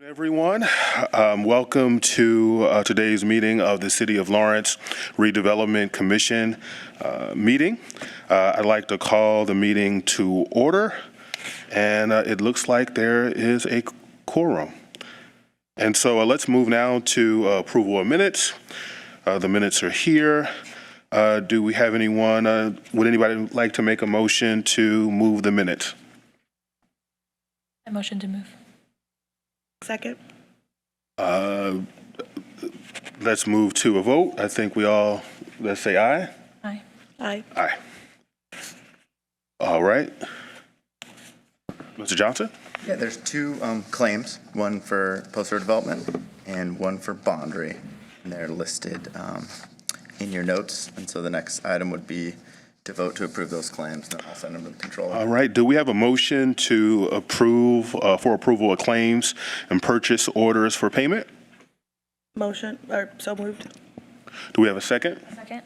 Everyone, welcome to today's meeting of the City of Lawrence Redevelopment Commission meeting. I'd like to call the meeting to order, and it looks like there is a quorum. And so let's move now to approval of minutes. The minutes are here. Do we have anyone, would anybody like to make a motion to move the minutes? A motion to move. Second. Let's move to a vote. I think we all, let's say aye. Aye. Aye. Aye. All right. Mr. Johnson? Yeah, there's two claims, one for post-road development and one for Bondry. And they're listed in your notes. And so the next item would be to vote to approve those claims, and I'll send them to the controller. All right. Do we have a motion to approve, for approval of claims and purchase orders for payment? Motion, or so moved. Do we have a second? Second.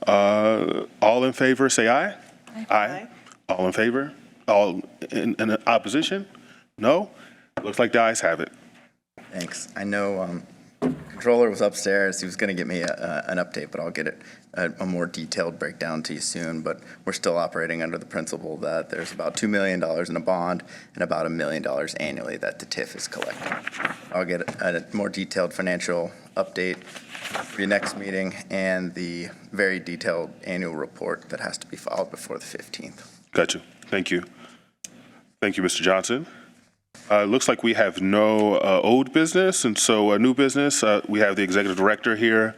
All in favor, say aye. Aye. Aye. All in favor? All in opposition? No? Looks like the ayes have it. Thanks. I know controller was upstairs. He was going to get me an update, but I'll get it a more detailed breakdown to you soon. But we're still operating under the principle that there's about $2 million in a bond and about $1 million annually that the TIF is collecting. I'll get a more detailed financial update for your next meeting and the very detailed annual report that has to be filed before the 15th. Gotcha. Thank you. Thank you, Mr. Johnson. Looks like we have no old business, and so new business. We have the executive director here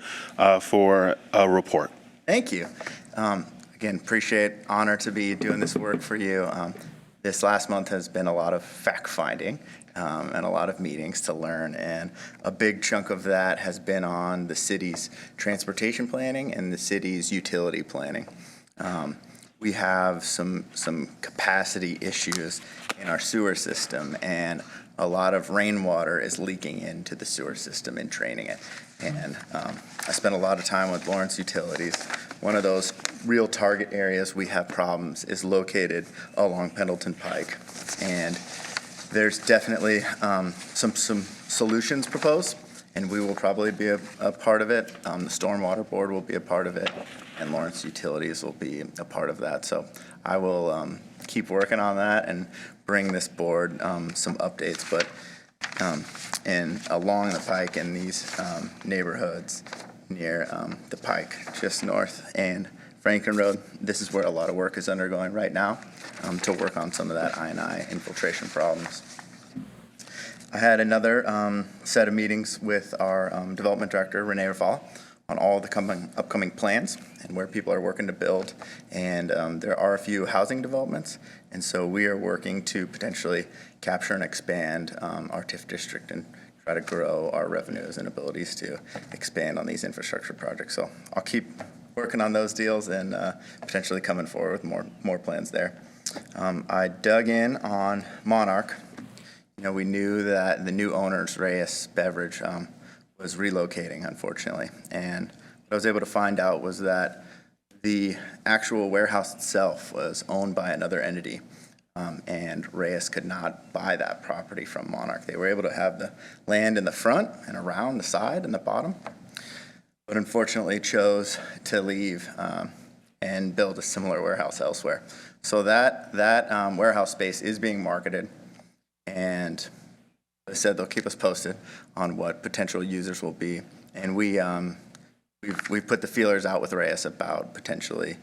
for a report. Thank you. Again, appreciate, honor to be doing this work for you. This last month has been a lot of fact-finding and a lot of meetings to learn, and a big chunk of that has been on the city's transportation planning and the city's utility planning. We have some capacity issues in our sewer system, and a lot of rainwater is leaking into the sewer system and draining it. And I spent a lot of time with Lawrence Utilities. One of those real target areas we have problems is located along Pendleton Pike. And there's definitely some solutions proposed, and we will probably be a part of it. The Stormwater Board will be a part of it, and Lawrence Utilities will be a part of that. So I will keep working on that and bring this board some updates. But along the Pike in these neighborhoods near the Pike, just north, and Franklin Road, this is where a lot of work is undergoing right now to work on some of that I&I infiltration problems. I had another set of meetings with our development director, Renee Rafal, on all the upcoming plans and where people are working to build. And there are a few housing developments. And so we are working to potentially capture and expand our TIF district and try to grow our revenues and abilities to expand on these infrastructure projects. So I'll keep working on those deals and potentially coming forward with more plans there. I dug in on Monarch. You know, we knew that the new owners, Reyes Beverage, was relocating, unfortunately. And what I was able to find out was that the actual warehouse itself was owned by another entity, and Reyes could not buy that property from Monarch. They were able to have the land in the front and around the side and the bottom, but unfortunately chose to leave and build a similar warehouse elsewhere. So that warehouse space is being marketed, and they said they'll keep us posted on what potential users will be. And we've put the feelers out with Reyes about potentially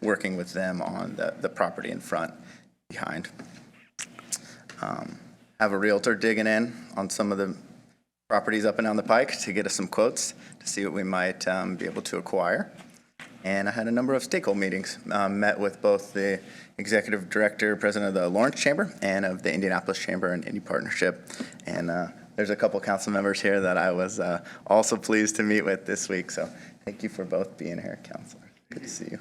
working with them on the property in front, behind. Have a realtor digging in on some of the properties up and down the Pike to get us some quotes to see what we might be able to acquire. And I had a number of stakeholder meetings, met with both the executive director, president of the Lawrence Chamber, and of the Indianapolis Chamber and Indy Partnership. And there's a couple council members here that I was also pleased to meet with this week. So thank you for both being here, councilors. Good to see you.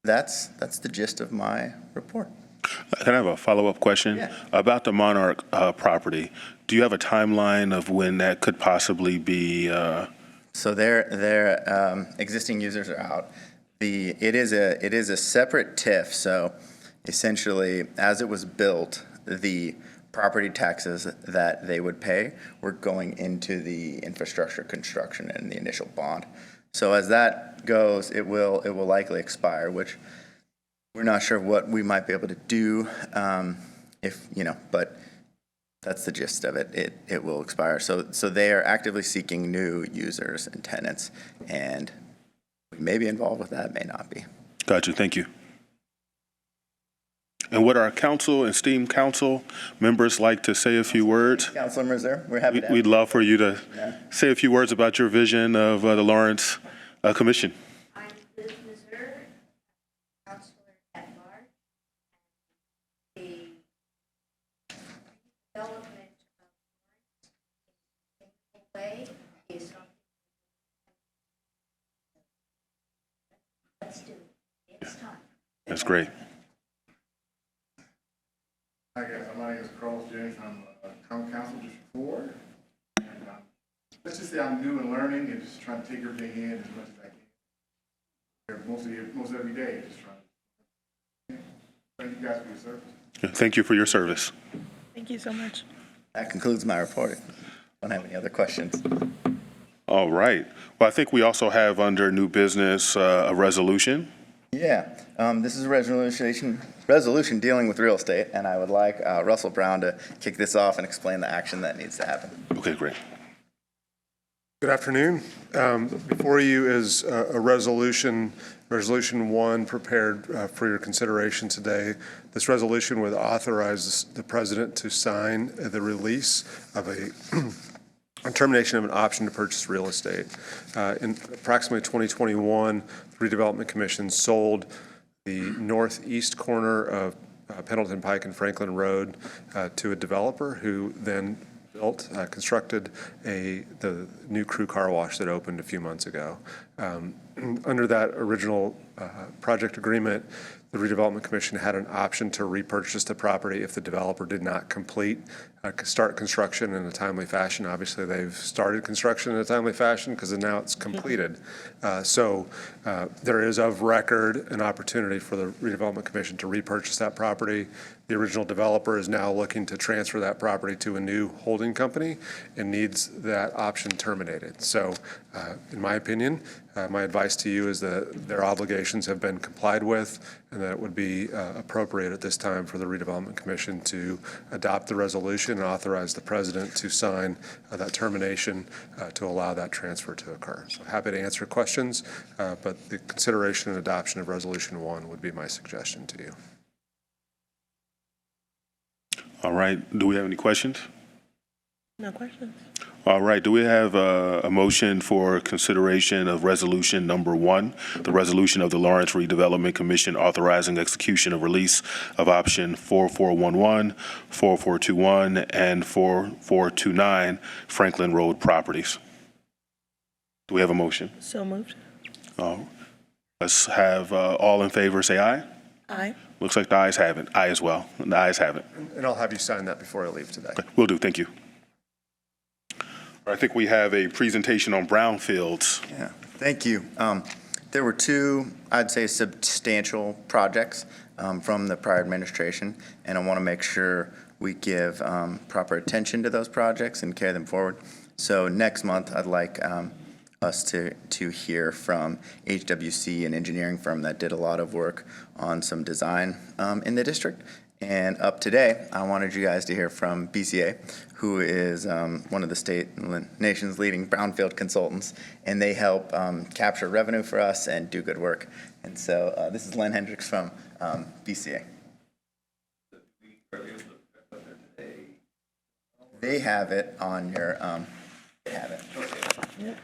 That's the gist of my report. Can I have a follow-up question? Yeah. About the Monarch property? Do you have a timeline of when that could possibly be? So their existing users are out. It is a separate TIF. So essentially, as it was built, the property taxes that they would pay were going into the infrastructure construction and the initial bond. So as that goes, it will likely expire, which we're not sure what we might be able to do if, but that's the gist of it. It will expire. So they are actively seeking new users and tenants, and we may be involved with that, may not be. Gotcha. Thank you. And would our council, esteemed council members, like to say a few words? Councilor Mercer, we're happy to have We'd you. love for you to say a few words about your vision of the Lawrence Commission. I'm Liz Missouri, Counselor at Large. The development of Lawrence way is something. Let's do it. It's time. That's great. Hi guys, my name is Carlos James. I'm County Council District 4. And let's just say I'm new and learning and just trying to take everything in as much as I can. Most every day, just trying to. Thank you guys for your service. Thank you for your service. Thank you so much. That concludes my report. Don't have any other questions. All right. Well, I think we also have under new business a resolution. Yeah, this is a resolution dealing with real estate, and I would like Russell Brown to kick this off and explain the action that needs to happen. Okay, great. Good afternoon. Before you is a resolution, Resolution 1, prepared for your consideration today. This resolution would authorize the president to sign the release of a termination of an option to purchase real estate. In approximately 2021, the Redevelopment Commission sold the northeast corner of Pendleton Pike and Franklin Road to a developer who then constructed the new crew car wash that opened a few months ago. Under that original project agreement, the Redevelopment Commission had an option to repurchase the property if the developer did not start construction in a timely fashion. Obviously, they've started construction in a timely fashion because now it's completed. So there is of record an opportunity for the Redevelopment Commission to repurchase that property. The original developer is now looking to transfer that property to a new holding company and needs that option terminated. So in my opinion, my advice to you is that their obligations have been complied with and that it would be appropriate at this time for the Redevelopment Commission to adopt the resolution and authorize the president to sign that termination to allow that transfer to occur. So happy to answer questions, but the consideration and adoption of Resolution 1 would be my suggestion to you. All right. Do we have any questions? No questions. All right. Do we have a motion for consideration of resolution number 1, the resolution of the Lawrence Redevelopment Commission authorizing execution of release of option 4411, 4421, and 4429 Franklin Road properties? Do we have a motion? So moved. Let's have all in favor say aye. Aye. Looks like the ayes have it. Aye as well. The ayes have it. And I'll have you sign that before I leave today. Okay, will do. Thank you. I think we have a presentation on brownfields. Yeah, thank you. There were two, I'd say, substantial projects from the prior administration, and I want to make sure we give proper attention to those projects and carry them forward. So next month, I'd like us to hear from HWC, an engineering firm that did a lot of work on some design in the district. And up today, I wanted you guys to hear from BCA, who is one of the state and nation's leading brownfield consultants, and they help capture revenue for us and do good work. And so this is Len Hendricks from BCA. They have it on your, they have it. Yep.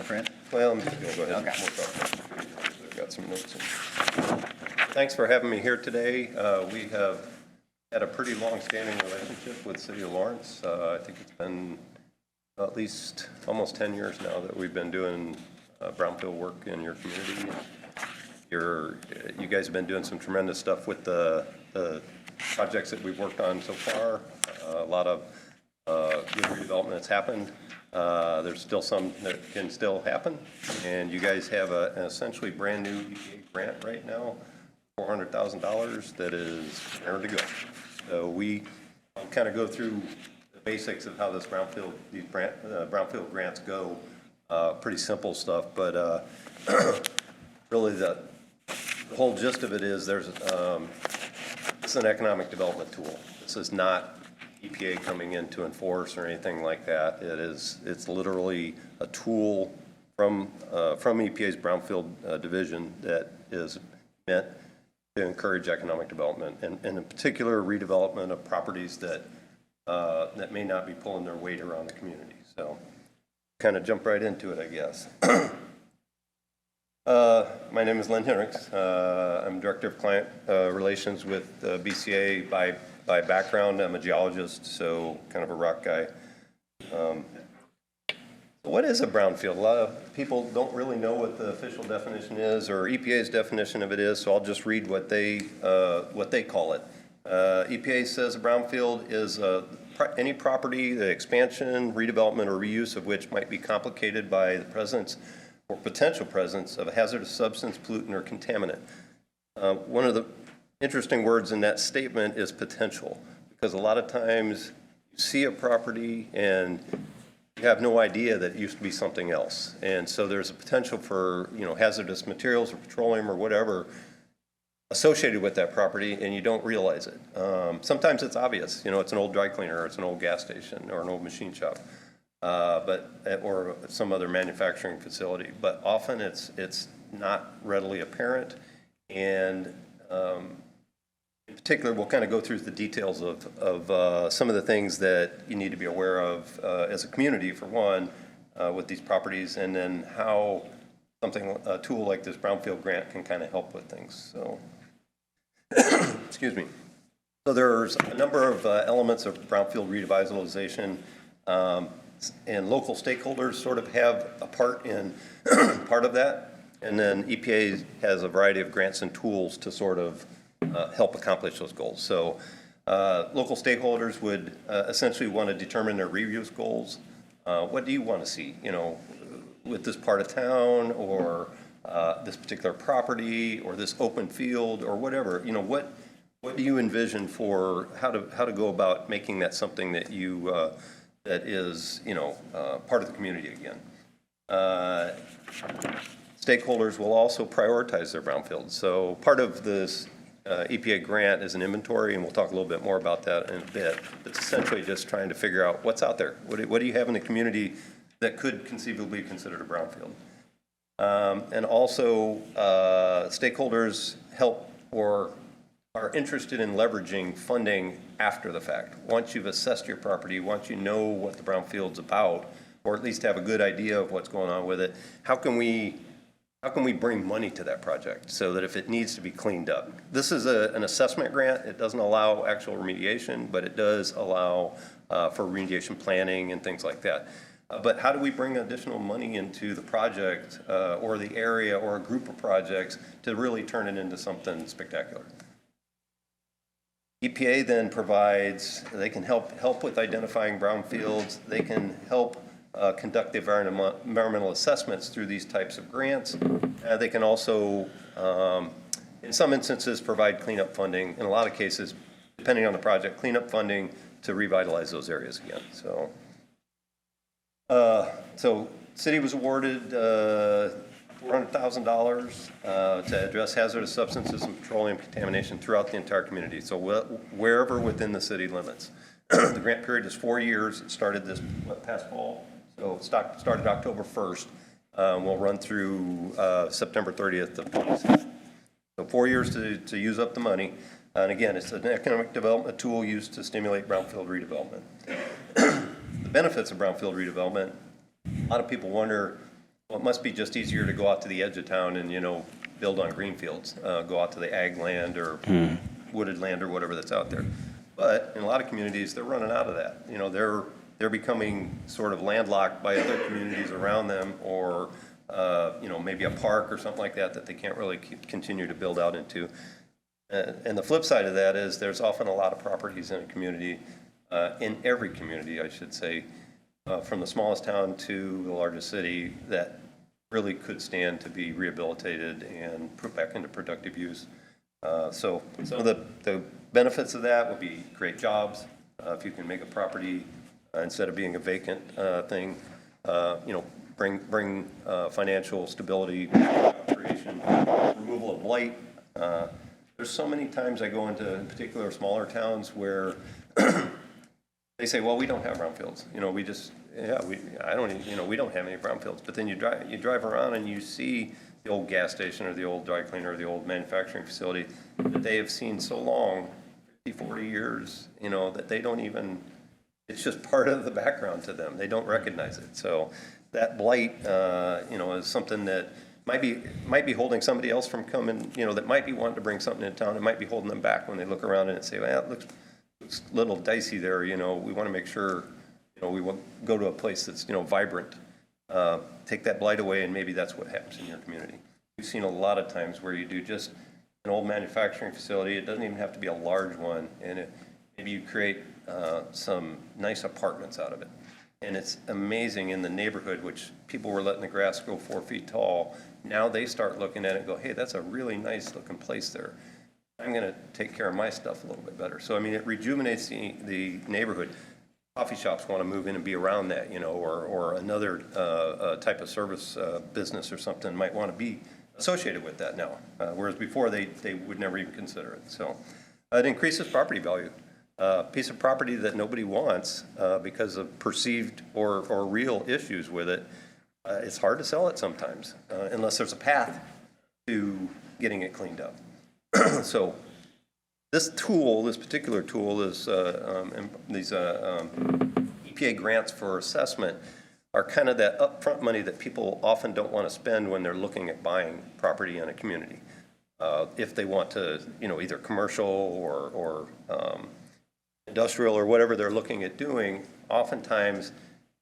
Print. Well, I'm just going to go ahead and Okay. look up. I've got some notes. Thanks for having me here today. We have had a pretty long-standing relationship with City of Lawrence. I think it's been at least almost 10 years now that we've been doing brownfield work in your community. You guys have been doing some tremendous stuff with the projects that we've worked on so far. A lot of good redevelopment has happened. There's still some that can still happen, and you guys have an essentially brand-new EPA grant right now, $400,000 that is there to go. So we kind of go through the basics of how these brownfield grants go. Pretty simple stuff, but really the whole gist of it is it's an economic development tool. This is not EPA coming in to enforce or anything like that. It's literally a tool from EPA's brownfield division that is meant to encourage economic development, and in particular redevelopment of properties that may not be pulling their weight around the community. So kind of jump right into it, I guess. My name is Len Hendricks. I'm Director of Client Relations with BCA by background. I'm a geologist, so kind of a rock guy. What is a brownfield? A lot of people don't really know what the official definition is, or EPA's definition of it is, so I'll just read what they call it. EPA says a brownfield is any property, the expansion, redevelopment, or reuse of which might be complicated by the presence or potential presence of a hazardous substance, pollutant, or contaminant. One of the interesting words in that statement is potential, because a lot of times you see a property and you have no idea that it used to be something else. And so there's a potential for, hazardous materials or petroleum or whatever associated with that property, and you don't realize it. Sometimes it's obvious, it's an old dry cleaner, or it's an old gas station, or an old machine shop, or some other manufacturing facility. But often it's not readily apparent, and in particular, we'll kind of go through the details of some of the things that you need to be aware of as a community, for one, with these properties, and then how a tool like this brownfield grant can kind of help with things. So, excuse me. So there's a number of elements of brownfield revitalization, and local stakeholders sort of have a part in part of that. And then EPA has a variety of grants and tools to sort of help accomplish those goals. So local stakeholders would essentially want to determine their reuse goals. What do you want to see, with this part of town, or this particular property, or this open field, or whatever? What do you envision for how to go about making that something that you that is part of the community again? Stakeholders will also prioritize their brownfields. So part of this EPA grant is an inventory, and we'll talk a little bit more about that in a bit. It's essentially just trying to figure out what's out there. What do you have in the community that could conceivably be considered a brownfield? And also, stakeholders help or are interested in leveraging funding after the fact. Once you've assessed your property, once you know what the brownfield's about, or at least have a good idea of what's going on with it, how can we bring money to that project so that if it needs to be cleaned up? This is an assessment grant. It doesn't allow actual remediation, but it does allow for remediation planning and things like that. But how do we bring additional money into the project or the area or a group of projects to really turn it into something spectacular? EPA then they can help with identifying brownfields. They can help conduct the environmental assessments through these types of grants. They can also, in some instances, provide cleanup funding. In a lot of cases, depending on the project, cleanup funding to revitalize those areas again. So city was awarded $400,000 to address hazardous substances and petroleum contamination throughout the entire community, so wherever within the city limits. The grant period is 4 years. It started this past fall, so it started October 1st. We'll run through September 30th of 26. So 4 years to use up the money. And again, it's an economic development tool used to stimulate brownfield redevelopment. The benefits of brownfield redevelopment, a lot of people wonder, well, it must be just easier to go out to the edge of town and, build on green fields, go out to the ag land or wooded land or whatever that's out there. But in a lot of communities, they're running out of that. They're becoming sort of landlocked by other communities around them, or, maybe a park or something like that they can't really continue to build out into. And the flip side of that is there's often a lot of properties in a community, in every community, I should say, from the smallest town to the largest city that really could stand to be rehabilitated and put back into productive use. So some of the benefits of that would be great jobs. If you can make a property, instead of being a vacant thing, bring financial stability, creation, removal of blight. There's so many times I go into, in particular, smaller towns where they say, well, we don't have brownfields. We just, we don't have any brownfields. But then you drive around and you see the old gas station or the old dry cleaner or the old manufacturing facility that they have seen so long, 50, 40 years, that they don't even, it's just part of the background to them. They don't recognize it. So that blight, is something that might be holding somebody else from coming, that might be wanting to bring something into town. It might be holding them back when they look around and say, well, it looks a little dicey there. We want to make sure, we will go to a place that's, vibrant. Take that blight away, and maybe that's what happens in your community. We've seen a lot of times where you do just an old manufacturing facility. It doesn't even have to be a large one, and maybe you create some nice apartments out of it. And it's amazing in the neighborhood, which people were letting the grass grow 4 feet tall. Now they start looking at it and go, hey, that's a really nice looking place there. I'm going to take care of my stuff a little bit better. So, it rejuvenates the neighborhood. Coffee shops want to move in and be around that, or another type of service business or something might want to be associated with that now, whereas before they would never even consider it. So it increases property value. A piece of property that nobody wants because of perceived or real issues with it, it's hard to sell it sometimes unless there's a path to getting it cleaned up. So this particular tool is these EPA grants for assessment are kind of that upfront money that people often don't want to spend when they're looking at buying property in a community. If they want to, either commercial or industrial or whatever they're looking at doing, oftentimes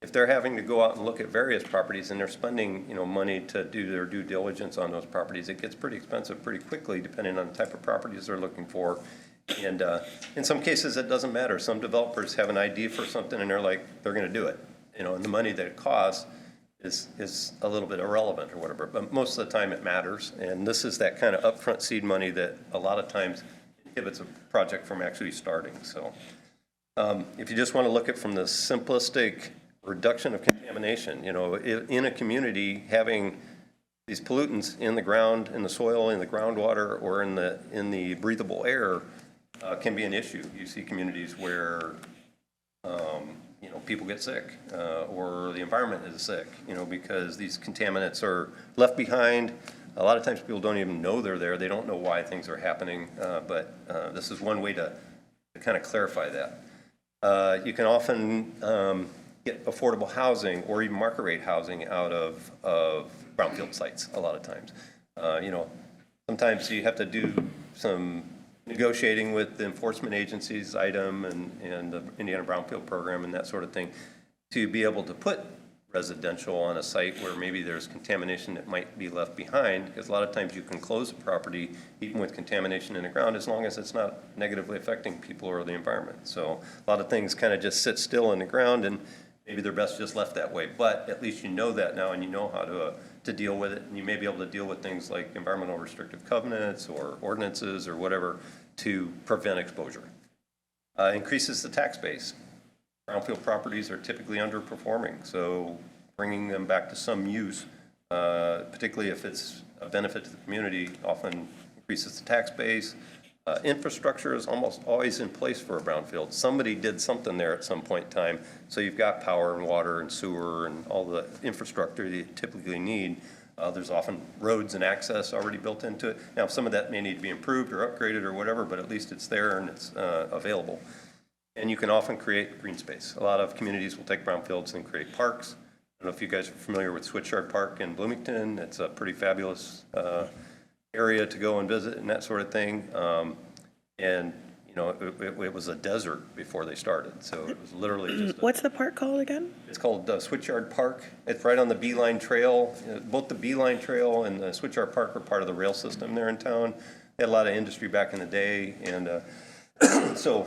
if they're having to go out and look at various properties and they're spending, money to do their due diligence on those properties, it gets pretty expensive pretty quickly depending on the type of properties they're looking for. And in some cases, it doesn't matter. Some developers have an idea for something and they're going to do it, and the money that it costs is a little bit irrelevant or whatever. But most of the time it matters. And this is that kind of upfront seed money that a lot of times inhibits a project from actually starting. So if you just want to look at from the simplistic reduction of contamination, in a community, having these pollutants in the ground, in the soil, in the groundwater, or in the breathable air can be an issue. You see communities where people get sick or the environment is sick, because these contaminants are left behind. A lot of times people don't even know they're there. They don't know why things are happening, but this is one way to kind of clarify that. You can often get affordable housing or even market rate housing out of brownfield sites a lot of times. Sometimes you have to do some negotiating with the enforcement agencies, item and the Indiana Brownfield Program and that sort of thing, to be able to put residential on a site where maybe there's contamination that might be left behind, because a lot of times you can close a property even with contamination in the ground as long as it's not negatively affecting people or the environment. So a lot of things kind of just sit still in the ground, and maybe they're best just left that way. But at least you know that now, and you know how to deal with it, and you may be able to deal with things like environmental restrictive covenants or ordinances or whatever to prevent exposure. Increases the tax base. Brownfield properties are typically underperforming, so bringing them back to some use, particularly if it's a benefit to the community, often increases the tax base. Infrastructure is almost always in place for a brownfield. Somebody did something there at some point in time, so you've got power and water and sewer and all the infrastructure that you typically need. There's often roads and access already built into it. Now, some of that may need to be improved or upgraded or whatever, but at least it's there and it's available. And you can often create green space. A lot of communities will take brownfields and create parks. I don't know if you guys are familiar with Switchyard Park in Bloomington. It's a pretty fabulous area to go and visit and that sort of thing. And it was a desert before they started, so it was literally just What's the park called again? It's called Switchyard Park. It's right on the Beeline Trail. Both the Beeline Trail and the Switchyard Park were part of the rail system there in town. They had a lot of industry back in the day, and so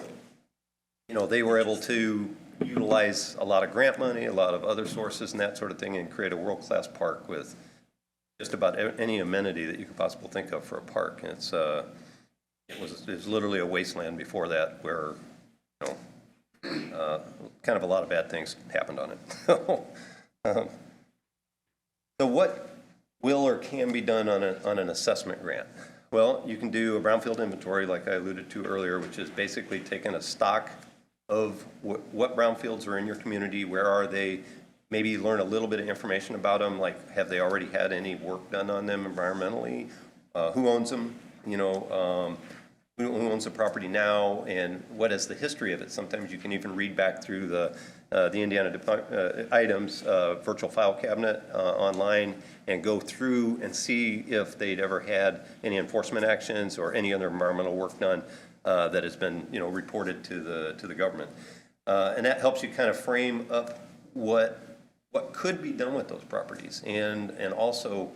they were able to utilize a lot of grant money, a lot of other sources and that sort of thing, and create a world-class park with just about any amenity that you could possibly think of for a park. And it was literally a wasteland before that, where, you know, kind of a lot of bad things happened on it. So what will or can be done on an assessment grant? Well, you can do a brownfield inventory, like I alluded to earlier, which is basically taking a stock of what brownfields are in your community, where are they, maybe learn a little bit of information about them, like have they already had any work done on them environmentally, who owns them, you know, who owns the property now, and what is the history of it. Sometimes you can even read back through the Indiana items virtual file cabinet online and go through and see if they'd ever had any enforcement actions or any other environmental work done that has been, you know, reported to the government. And that helps you kind of frame up what could be done with those properties, and also,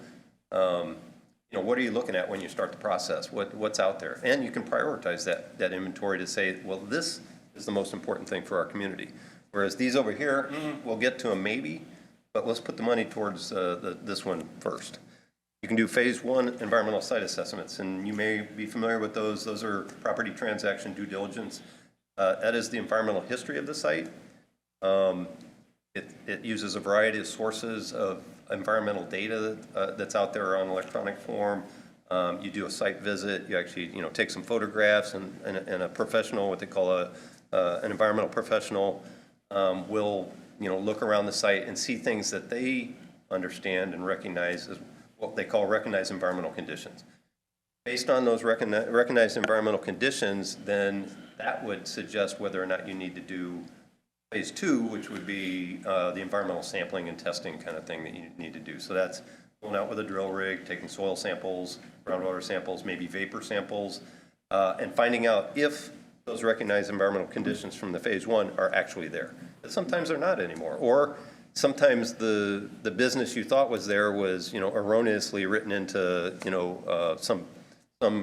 you know, what are you looking at when you start the process? What's out there? And you can prioritize that inventory to say, well, this is the most important thing for our community. Whereas these over here, we'll get to them maybe, but let's put the money towards this one first. You can do phase 1 environmental site assessments, and you may be familiar with those. Those are property transaction due diligence. That is the environmental history of the site. It uses a variety of sources of environmental data that's out there on electronic form. You do a site visit. You actually, you know, take some photographs, and a professional, what they call an environmental professional, will, you know, look around the site and see things that they understand and recognize as what they call recognized environmental conditions. Based on those recognized environmental conditions, then that would suggest whether or not you need to do phase 2, which would be the environmental sampling and testing kind of thing that you need to do. So that's going out with a drill rig, taking soil samples, groundwater samples, maybe vapor samples, and finding out if those recognized environmental conditions from the phase 1 are actually there. But sometimes they're not anymore, or sometimes the business you thought was there was, you know, erroneously written into, you know, some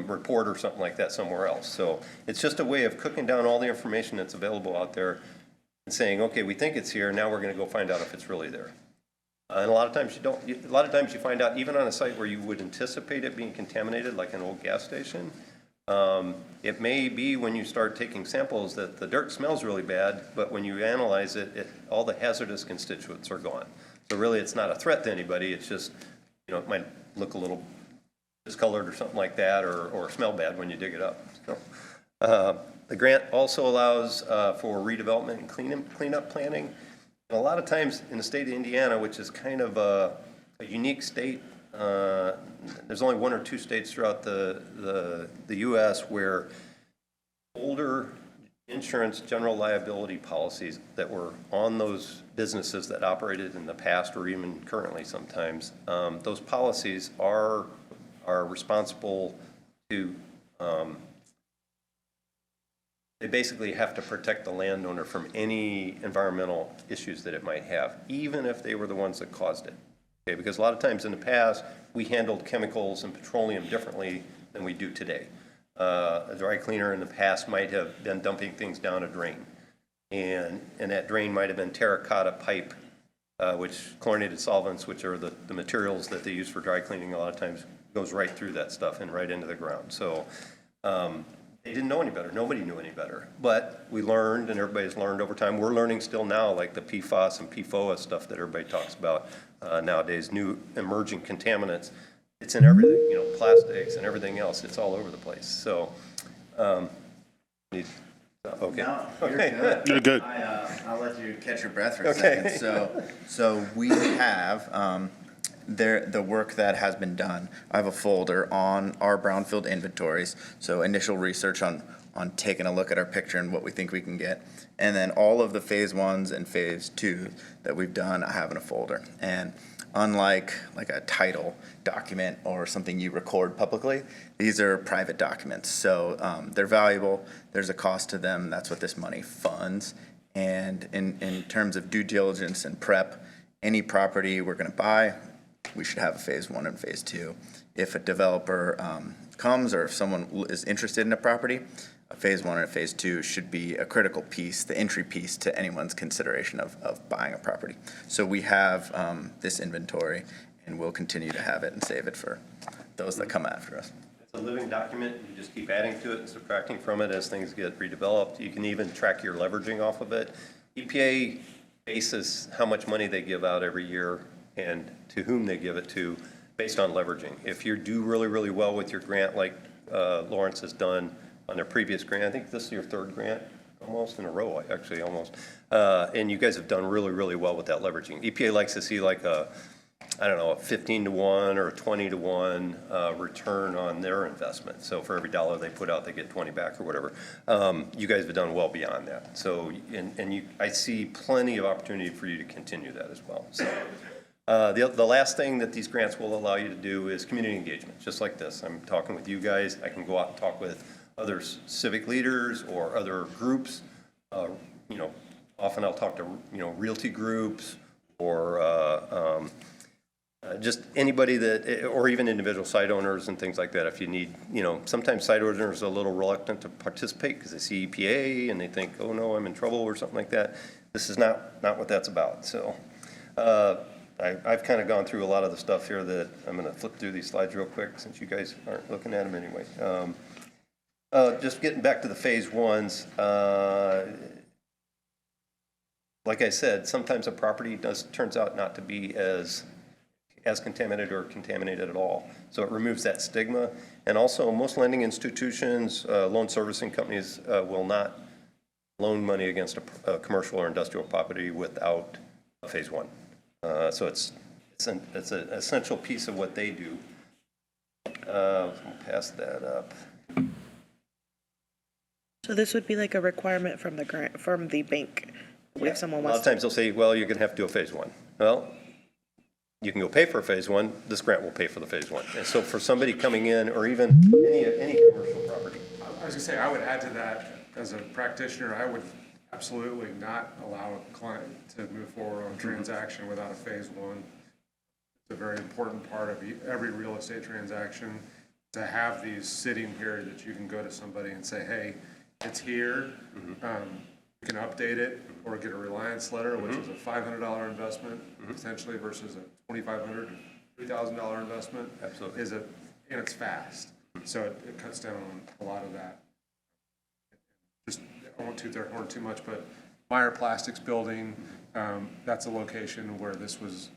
report or something like that somewhere else. So it's just a way of cooking down all the information that's available out there and saying, okay, we think it's here, now we're going to go find out if it's really there. And a lot of times you don't. A lot of times you find out even on a site where you would anticipate it being contaminated, like an old gas station. It may be when you start taking samples that the dirt smells really bad, but when you analyze it, all the hazardous constituents are gone. So really it's not a threat to anybody, it's just, you know, it might look a little discolored or something like that, or smell bad when you dig it up. So, the grant also allows for redevelopment and cleanup planning. And a lot of times in the state of Indiana, which is kind of a unique state, there's only 1 or 2 states throughout the U.S. where older insurance general liability policies that were on those businesses that operated in the past or even currently sometimes, those policies are responsible to, they basically have to protect the landowner from any environmental issues that it might have, even if they were the ones that caused it. Okay, because a lot of times in the past, we handled chemicals and petroleum differently than we do today. A dry cleaner in the past might have been dumping things down a drain, and that drain might have been terracotta pipe, which chlorinated solvents, which are the materials that they use for dry cleaning, a lot of times goes right through that stuff and right into the ground. So they didn't know any better. Nobody knew any better. But we learned, and everybody's learned over time. We're learning still now, like the PFAS and PFOA stuff that everybody talks about nowadays, new emerging contaminants. It's in everything, you know, plastics and everything else. It's all over the place. So, okay. No, you're Okay. good. You're good. I'll let you catch your breath for a Okay. second. So we have the work that has been done. I have a folder on our brownfield inventories. So initial research on taking a look at our picture and what we think we can get. And then all of the phase 1s and phase 2 that we've done, I have in a folder. And unlike like a title document or something you record publicly, these are private documents. So they're valuable. There's a cost to them. That's what this money funds. And in terms of due diligence and prep, any property we're going to buy, we should have a phase 1 and phase 2. If a developer comes or if someone is interested in a property, a phase one or a phase two should be a critical piece, the entry piece to anyone's consideration of buying a property. So we have this inventory, and we'll continue to have it and save it for those that come after us. It's a living document. You just keep adding to it and subtracting from it as things get redeveloped. You can even track your leveraging off of it. EPA bases how much money they give out every year and to whom they give it to based on leveraging. If you do really, really well with your grant, like Lawrence has done on their previous grant, I think this is your third grant almost in a row, actually, almost. And you guys have done really, really well with that leveraging. EPA likes to see like a 15 to 1 or a 20 to 1 return on their investment. So for every dollar they put out, they get 20 back or whatever. You guys have done well beyond that. So, I see plenty of opportunity for you to continue that as well. So the last thing that these grants will allow you to do is community engagement, just like this. I'm talking with you guys. I can go out and talk with other civic leaders or other groups. Often I'll talk to, realty groups or just anybody that, or even individual site owners and things like that. If you need, sometimes site owners are a little reluctant to participate because they see EPA and they think, oh no, I'm in trouble or something like that. This is not what that's about. So I've kind of gone through a lot of the stuff here that I'm going to flip through these slides real quick since you guys aren't looking at them anyway. Just getting back to the phase ones. Like I said, sometimes a property turns out not to be as contaminated or contaminated at all. So it removes that stigma. And also most lending institutions, loan servicing companies will not loan money against a commercial or industrial property without a phase one. So it's an essential piece of what they do. We'll pass that up. So this would be like a requirement from the grant, from the bank, if someone A lot wants of to. times they'll say, well, you're going to have to do a phase one. Well, you can go pay for a phase one. This grant will pay for the phase one. And so for somebody coming in, or even any commercial property. I was gonna say, I would add to that, as a practitioner, I would absolutely not allow a client to move forward on a transaction without a phase one. It's a very important part of every real estate transaction, to have these sitting here that you can go to somebody and say, hey, it's here. You can update it or get a reliance letter, which is a $500 investment potentially versus a $2,500, $3,000 investment. Absolutely. And it's fast. So it cuts down on a lot of that. Just, I won't toot their horn too much, but Meyer Plastics Building, that's a location where this was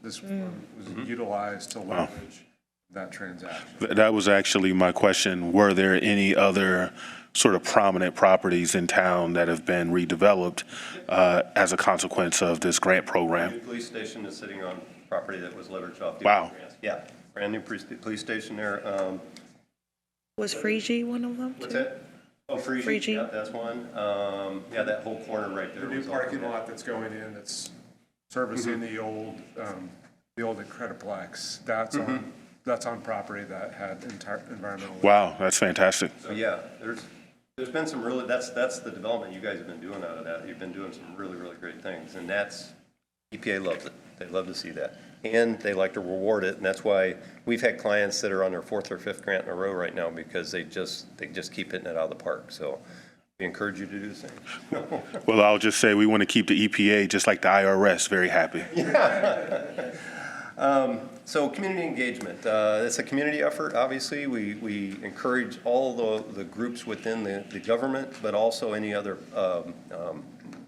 utilized to leverage that transaction. That was actually my question. Were there any other sort of prominent properties in town that have been redeveloped as a consequence of this grant program? The police station is sitting on property that was leveraged off. Wow. Grants. Yeah, brand new police station there. Was Freegee one of them? What's too? that? Oh, Freegee. Freegee. Yeah, that's one. Yeah, that whole corner right there. The new was parking also- lot that's going in, that's servicing the old Crediplex, that's on property that had environmental. Wow, that's fantastic. So yeah, there's been some really, that's the development you guys have been doing out of that. You've been doing some really, really great things, and EPA loves it. They love to see that. And they like to reward it, and that's why we've had clients that are on their fourth or fifth grant in a row right now because they just keep hitting it out of the park. So we encourage you to do the same. Well, I'll just say we want to keep the EPA, just like the IRS, very happy. So community engagement, it's a community effort, obviously. We encourage all the groups within the government, but also any other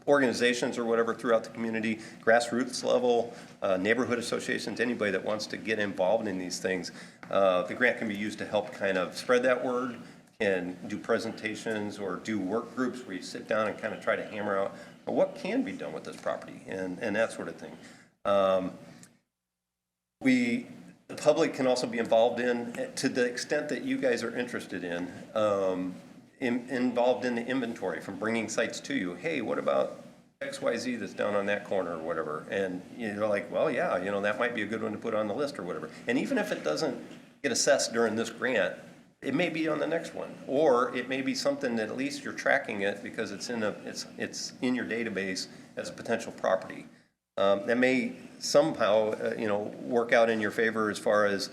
organizations or whatever throughout the community, grassroots level, neighborhood associations, anybody that wants to get involved in these things. The grant can be used to help kind of spread that word and do presentations or do work groups where you sit down and kind of try to hammer out what can be done with this property and that sort of thing. The public can also be involved to the extent that you guys are interested involved in the inventory, from bringing sites to you. Hey, what about XYZ that's down on that corner or whatever? And you're like, well, yeah, that might be a good one to put on the list or whatever. And even if it doesn't get assessed during this grant, it may be on the next one, or it may be something that at least you're tracking it because it's in your database as a potential property. That may somehow, work out in your favor as far as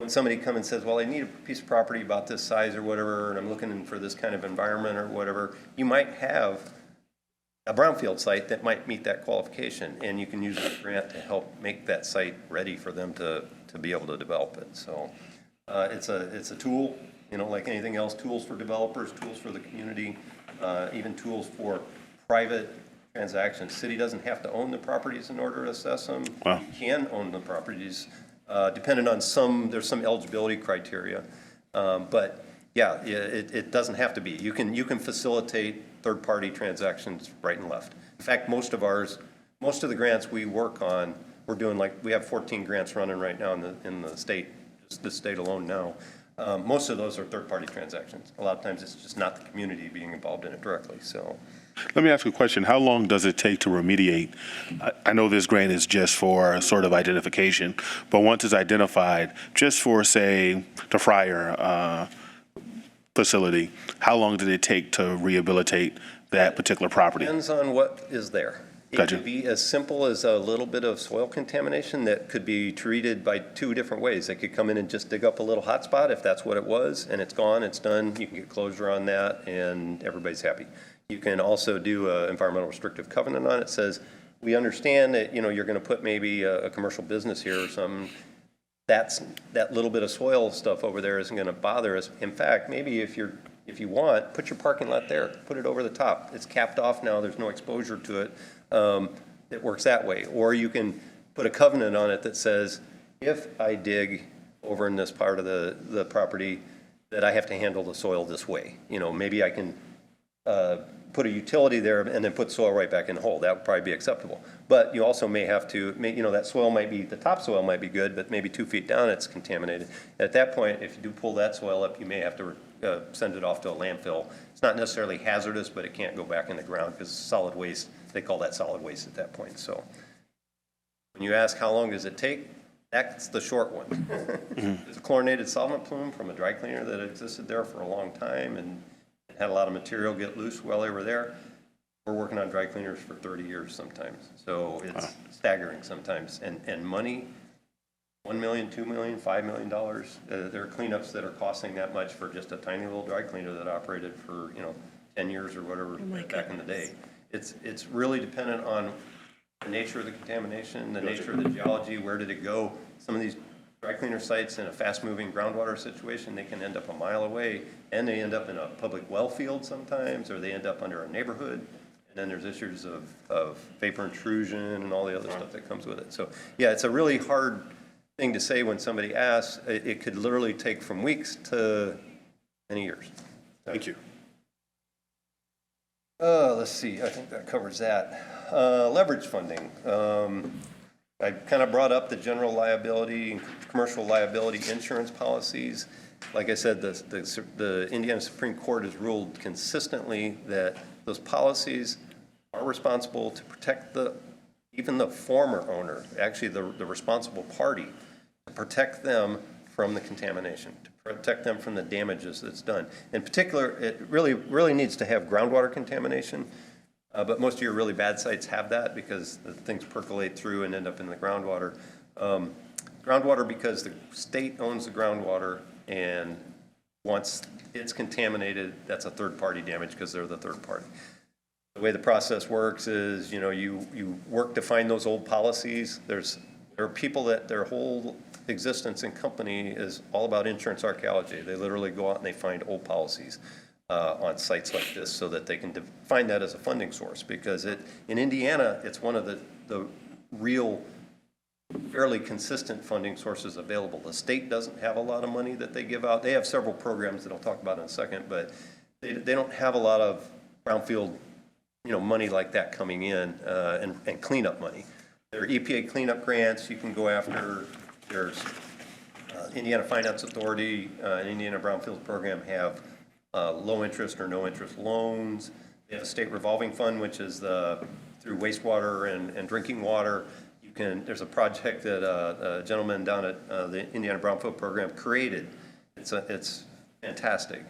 when somebody comes and says, well, I need a piece of property about this size or whatever, and I'm looking for this kind of environment or whatever, you might have a brownfield site that might meet that qualification, and you can use a grant to help make that site ready for them to be able to develop it. So it's a tool, you know, like anything else, tools for developers, tools for the community, even tools for private transactions. City doesn't have to own the properties in order to assess them. Wow. You can own the properties, depending on there's some eligibility criteria. But yeah, it doesn't have to be. You can facilitate third-party transactions right and left. In fact, most of the grants we work on, we're doing we have 14 grants running right now in the state, just the state alone now. Most of those are third-party transactions. A lot of times it's just not the community being involved in it directly, so. Let me ask you a question. How long does it take to remediate? I know this grant is just for sort of identification, but once it's identified, just for, say, the Fryer facility, how long did it take to rehabilitate that particular property? Depends on what is there. It Gotcha. could be as simple as a little bit of soil contamination that could be treated by two different ways. They could come in and just dig up a little hot spot if that's what it was, and it's gone, it's done. You can get closure on that, and everybody's happy. You can also do an environmental restrictive covenant on it. It says, we understand that, you know, you're going to put maybe a commercial business here or something. That little bit of soil stuff over there isn't going to bother us. In fact, maybe if you want, put your parking lot there, put it over the top. It's capped off now, there's no exposure to it. It works that way. Or you can put a covenant on it that says, if I dig over in this part of the property, that I have to handle the soil this way. You know, maybe I can put a utility there and then put soil right back in the hole. That would probably be acceptable. But you also may have to, you know, that soil might be, the topsoil might be good, but maybe 2 feet down it's contaminated. At that point, if you do pull that soil up, you may have to send it off to a landfill. It's not necessarily hazardous, but it can't go back in the ground because solid waste, they call that solid waste at that point. So when you ask how long does it take, that's the short one. It's a chlorinated solvent plume from a dry cleaner that existed there for a long time and had a lot of material get loose while they were there. We're working on dry cleaners for 30 years sometimes. So it's staggering sometimes. And money, $1 million, $2 million, $5 million. There are cleanups that are costing that much for just a tiny little dry cleaner that operated for, 10 years or whatever back in the day. It's really dependent on the nature of the contamination, the nature of the geology, where did it go. Some of these dry cleaner sites in a fast-moving groundwater situation, they can end up a mile away, and they end up in a public well field sometimes, or they end up under a neighborhood. And then there's issues of vapor intrusion and all the other stuff that comes with it. So, yeah, it's a really hard thing to say when somebody asks. It could literally take from weeks to many years. Thank you. Let's see, I think that covers that. Leverage funding. I kind of brought up the general liability and commercial liability insurance policies. Like I said, the Indiana Supreme Court has ruled consistently that those policies are responsible to protect even the former owner, actually the responsible party, to protect them from the contamination, to protect them from the damages that's done. In particular, it really needs to have groundwater contamination. But most of your really bad sites have that because the things percolate through and end up in the groundwater. Groundwater, because the state owns the groundwater, and once it's contaminated, that's a third-party damage because they're the third party. The way the process works is, you work to find those old policies. There are people that their whole existence and company is all about insurance archaeology. They literally go out and they find old policies on sites like this so that they can find that as a funding source, because in Indiana, it's one of the real fairly consistent funding sources available. The state doesn't have a lot of money that they give out. They have several programs that I'll talk about in a second, but they don't have a lot of brownfield money like that coming in and cleanup money. There are EPA cleanup grants you can go after. There's Indiana Finance Authority and Indiana Brownfields Program have low interest or no interest loans. They have a state revolving fund, which is through wastewater and drinking water. There's a project that a gentleman down at the Indiana Brownfield Program created. It's fantastic.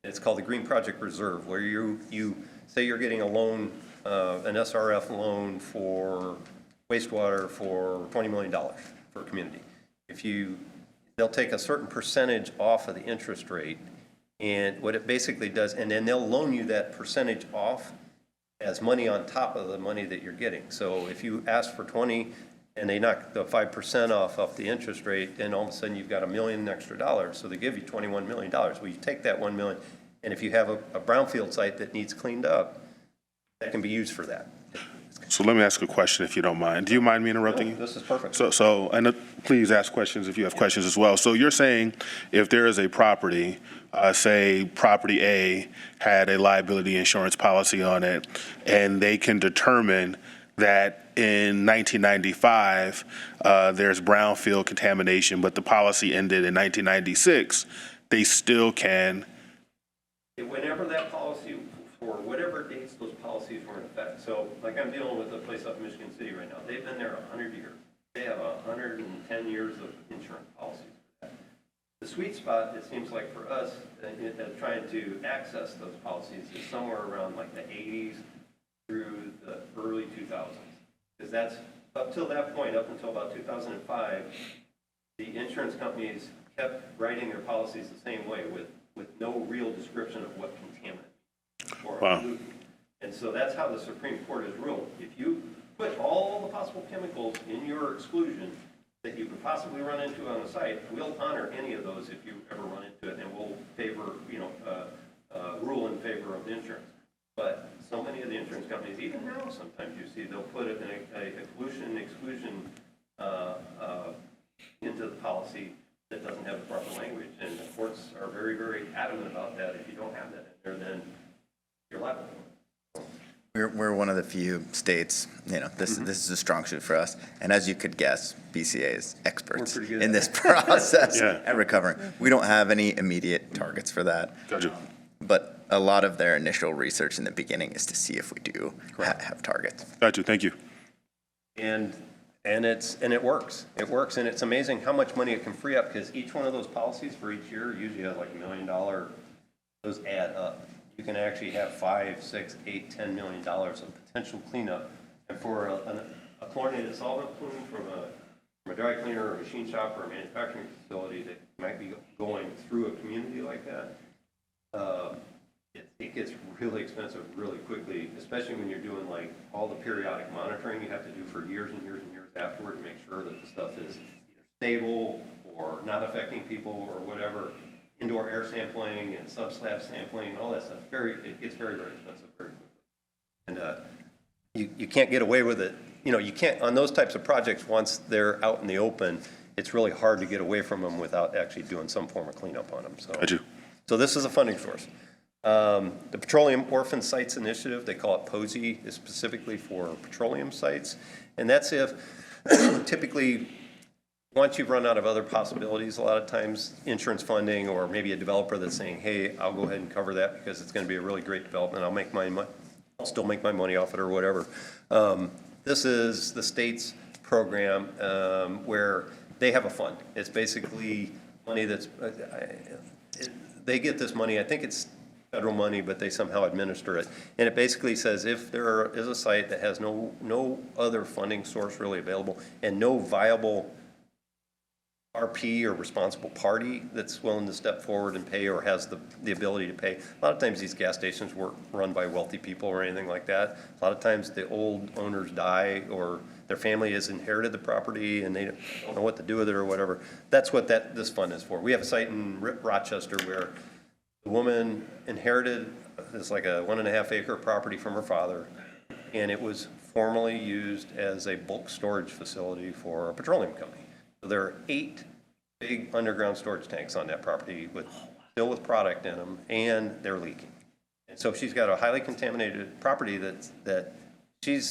It's called the Green Project Reserve, where you say you're getting a loan, an SRF loan for wastewater for $20 million for a community. they'll take a certain percentage off of the interest rate. And what it basically does, and then they'll loan you that percentage off as money on top of the money that you're getting. So if you ask for 20 and they knock the 5% off the interest rate, then all of a sudden you've got $1 million extra dollars. So they give you $21 million. Well, you take that $1 million, and if you have a brownfield site that needs cleaned up, that can be used for that. So let me ask a question, if you don't mind. Do you mind me interrupting you? This is perfect. So, and please ask questions if you have questions as well. So you're saying if there is a property, say property A had a liability insurance policy on it, and they can determine that in 1995, there's brownfield contamination, but the policy ended in 1996, they still can. Whenever that policy, for whatever dates those policies were in effect. So like I'm dealing with a place up in Michigan City right now. They've been there 100 years. They have 110 years of insurance policies. The sweet spot, it seems like for us, trying to access those policies is somewhere around like the 80s through the early 2000s. Because that's, up till that point, up until about 2005, the insurance companies kept writing their policies the same way with no real description of what contaminant or Wow. pollutant. And so that's how the Supreme Court has ruled. If you put all the possible chemicals in your exclusion that you could possibly run into on the site, we'll honor any of those if you ever run into it, and we'll favor, rule in favor of the insurance. But so many of the insurance companies, even now, sometimes you see they'll put a pollution exclusion into the policy that doesn't have the proper language, and the courts are very, very adamant about that. If you don't have that in there, then you're liable. We're one of the few states, this is a strong suit for us. And as you could guess, BCA is experts We're pretty good in at this process Yeah. at recovering. We don't have any immediate targets for that. Gotcha. But a lot of their initial research in the beginning is to see if we do have targets. Gotcha, thank you. And it works. It works, and it's amazing how much money it can free up, because each one of those policies for each year usually has like $1 million. Those add up. You can actually have $5, $6, $8, $10 million of potential cleanup. And for a chlorinated solvent plume from a dry cleaner or a machine shop or a manufacturing facility that might be going through a community like that, it gets really expensive really quickly, especially when you're doing like all the periodic monitoring you have to do for years and years and years afterward to make sure that the stuff is either stable or not affecting people or whatever. Indoor air sampling and sub-slab sampling and all that stuff, it gets very, very expensive very quickly. And you can't get away with it. You can't, on those types of projects, once they're out in the open, it's really hard to get away from them without actually doing some form of cleanup on them. Gotcha. So this is a funding source. The Petroleum Orphan Sites Initiative, they call it POSI, is specifically for petroleum sites. And that's if typically, once you've run out of other possibilities, a lot of times insurance funding or maybe a developer that's saying, hey, I'll go ahead and cover that because it's going to be a really great development. I'll still make my money off it or whatever. This is the state's program where they have a fund. It's basically money that's, they get this money, I think it's federal money, but they somehow administer it. And it basically says if there is a site that has no other funding source really available and no viable RP or responsible party that's willing to step forward and pay or has the ability to pay. A lot of times these gas stations weren't run by wealthy people or anything like that. A lot of times the old owners die or their family has inherited the property and they don't know what to do with it or whatever. That's what this fund is for. We have a site in Rochester where the woman inherited this like a 1.5 acre property from her father, and it was formerly used as a bulk storage facility for a petroleum company. So there are 8 big underground storage tanks on that property still with product in them, and they're leaking. And so she's got a highly contaminated property that she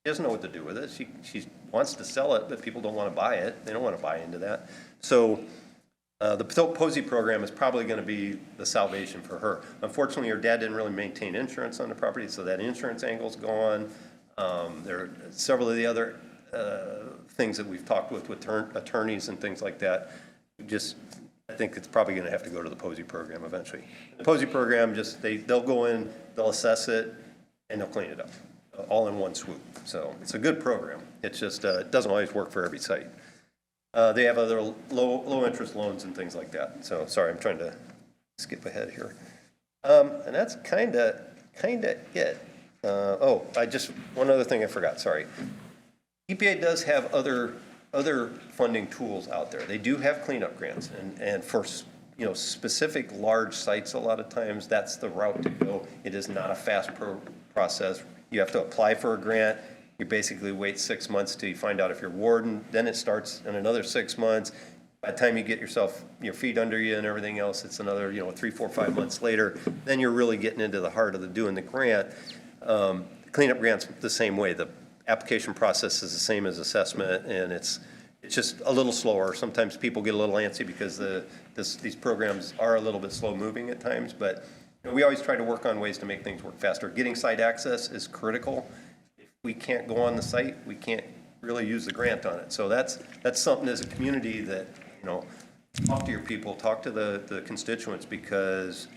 doesn't know what to do with it. She wants to sell it, but people don't want to buy it. They don't want to buy into that. So the POSI program is probably going to be the salvation for her. Unfortunately, her dad didn't really maintain insurance on the property, so that insurance angle's gone. There are several of the other things that we've talked with attorneys and things like that. I think it's probably going to have to go to the POSI program eventually. The POSI program, they'll go in, they'll assess it, and they'll clean it up, all in one swoop. So it's a good program. It's just, it doesn't always work for every site. They have other low-interest loans and things like that. So, sorry, I'm trying to skip ahead here. And that's kind of it. One other thing I forgot, sorry. EPA does have other funding tools out there. They do have cleanup grants, and for specific large sites, a lot of times that's the route to go. It is not a fast process. You have to apply for a grant. You basically wait 6 months till you find out if you're warden. Then it starts in another 6 months. By the time you get your feet under you and everything else, it's another 3, 4, 5 months later. Then you're really getting into the heart of doing the grant. Cleanup grants the same way. The application process is the same as assessment, and it's just a little slower. Sometimes people get a little antsy because these programs are a little bit slow moving at times, but we always try to work on ways to make things work faster. Getting site access is critical. If we can't go on the site, we can't really use the grant on it. So that's something as a community that, talk to your people, talk to the constituents, because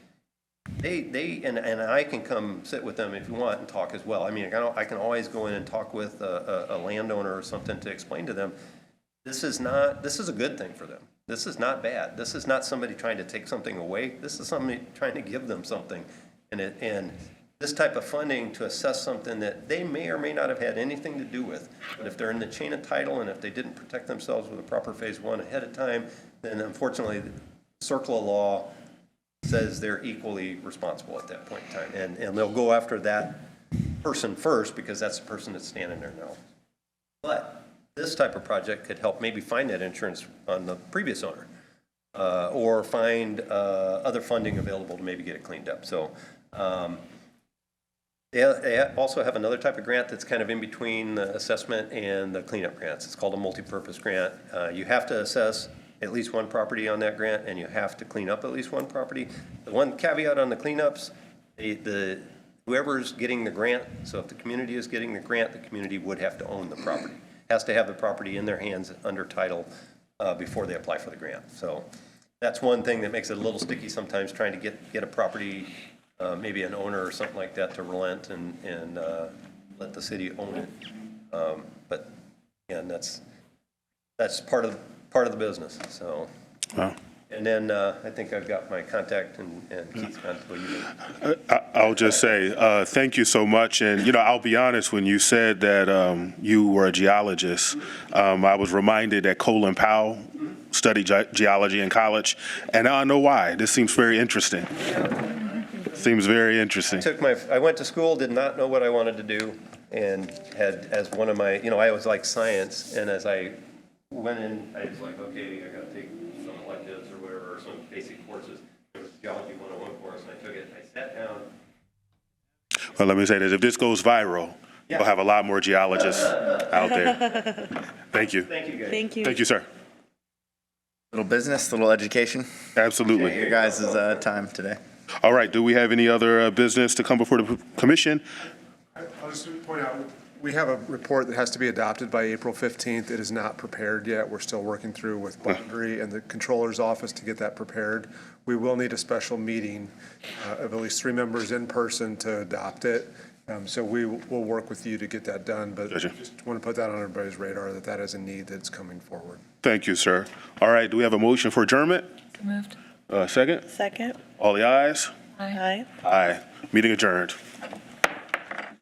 and I can come sit with them if you want and talk as well. I mean, I can always go in and talk with a landowner or something to explain to them, this is a good thing for them. This is not bad. This is not somebody trying to take something away. This is somebody trying to give them something. And this type of funding to assess something that they may or may not have had anything to do with, but if they're in the chain of title and if they didn't protect themselves with a proper phase 1 ahead of time, then unfortunately, the circle of law says they're equally responsible at that point in time. And they'll go after that person first because that's the person that's standing there now. But this type of project could help maybe find that insurance on the previous owner, or find other funding available to maybe get it cleaned up. So they also have another type of grant that's kind of in between the assessment and the cleanup grants. It's called a multi-purpose grant. You have to assess at least one property on that grant, and you have to clean up at least one property. The one caveat on the cleanups, whoever's getting the grant, so if the community is getting the grant, the community would have to own the property. Has to have the property in their hands under title before they apply for the grant. So that's one thing that makes it a little sticky sometimes, trying to get a property, maybe an owner or something like that, to relent and let the city own it. But again, that's part of the business. So. Wow. And then I think I've got my contact and Keith's contact. I'll just say thank you so much. And, I'll be honest, when you said that you were a geologist, I was reminded that Colin Powell studied geology in college. And now I know why. This seems very interesting. Seems very interesting. I went to school, did not know what I wanted to do, and had as one of my, I always liked science. And as I went in, I was like, okay, I got to take some electives or whatever, or some basic courses. There was Geology 101 course, and I took it. I sat down. Well, let me say this. If this goes viral, we'll have a lot more geologists out there. Thank you. Thank you, guys. Thank you. Thank you, sir. Little business, little education. Absolutely. Your guys' time today. All right. Do we have any other business to come before the commission? I'll just point out, we have a report that has to be adopted by April 15th. It is not prepared yet. We're still working through with Boundary and the Controller's Office to get that prepared. We will need a special meeting of at least 3 members in person to adopt it. So we will work with you to get that done, but Gotcha. just want to put that on everybody's radar that is a need that's coming forward. Thank you, sir. All right. Do we have a motion for adjournment? So moved. Second? Second. All the ayes? Aye. Aye. Meeting adjourned.